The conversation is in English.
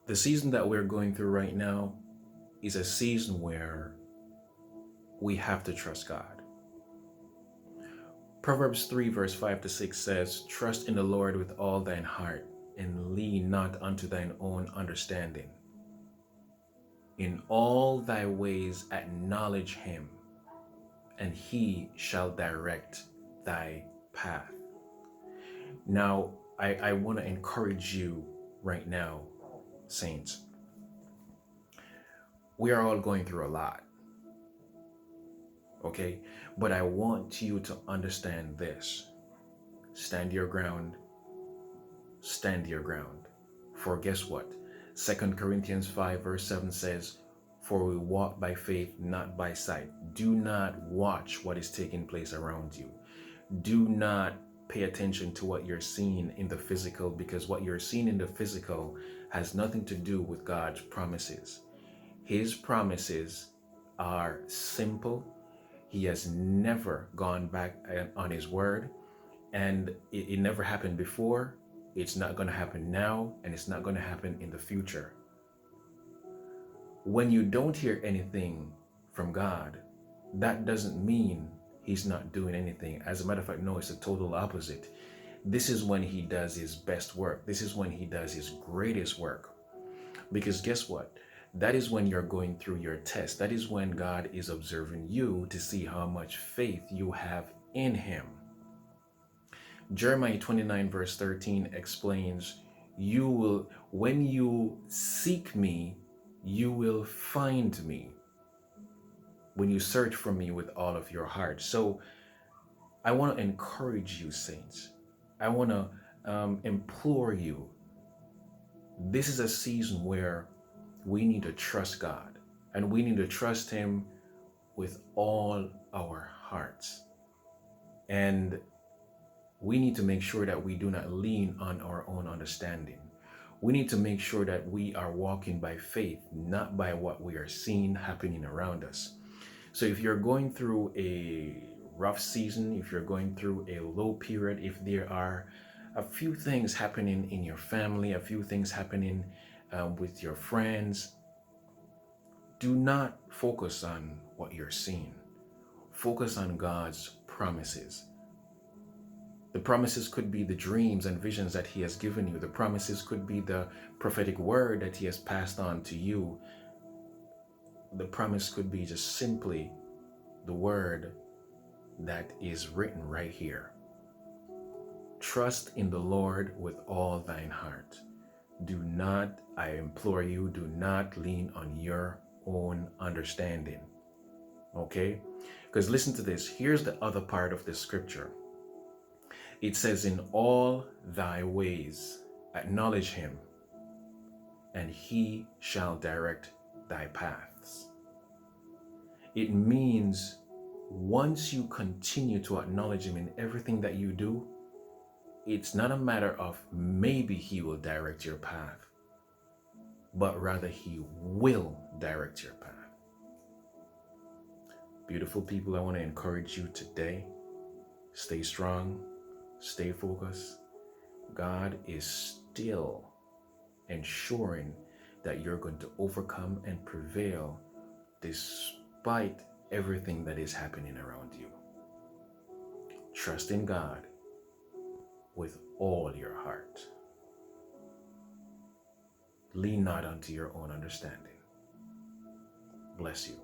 The season that we're going through right now is a season where we have to trust God. Proverbs 3 verse 5 to 6 says, "Trust in the Lord with all thine heart, and lean not unto thine own understanding. In all thy ways acknowledge him, and he shall direct thy path." Now, I want to encourage you right now, saints. We are all going through a lot, okay? But I want you to understand this. Stand your ground. Stand your ground. For guess what? 2 Corinthians 5 verse 7 says, "For we walk by faith, not by sight." Do not watch what is taking place around you. Do not pay attention to what you're seeing in the physical, because what you're seeing in the physical has nothing to do with God's promises. His promises are simple. He has never gone back on his word, and it never happened before. It's not going to happen now, and it's not going to happen in the future. When you don't hear anything from God, that doesn't mean he's not doing anything. As a matter of fact, no, it's the total opposite. This is when he does his best work. This is when he does his greatest work. Because guess what? That is when you're going through your test. That is when God is observing you to see how much faith you have in him. Jeremiah 29 verse 13 explains, when you seek me, you will find me. When you search for me with all of your heart. So I want to encourage you, saints. I want to implore you. This is a season where we need to trust God, and we need to trust him with all our hearts. And we need to make sure that we do not lean on our own understanding. We need to make sure that we are walking by faith, not by what we are seeing happening around us. So if you're going through a rough season, if you're going through a low period, if there are a few things happening in your family, a few things happening with your friends, do not focus on what you're seeing. Focus on God's promises. The promises could be the dreams and visions that he has given you. The promises could be the prophetic word that he has passed on to you. The promise could be just simply the word that is written right here. Trust in the Lord with all thine heart. Do not, I implore you, do not lean on your own understanding. Okay? Because listen to this. Here's the other part of the scripture. It says, "In all thy ways acknowledge him, and he shall direct thy paths." It means once you continue to acknowledge him in everything that you do, it's not a matter of maybe he will direct your path, but rather he will direct your path. Beautiful people, I want to encourage you today. Stay strong, stay focused. God is still ensuring that you're going to overcome and prevail despite everything that is happening around you. Trust in God with all your heart. Lean not unto your own understanding. Bless you.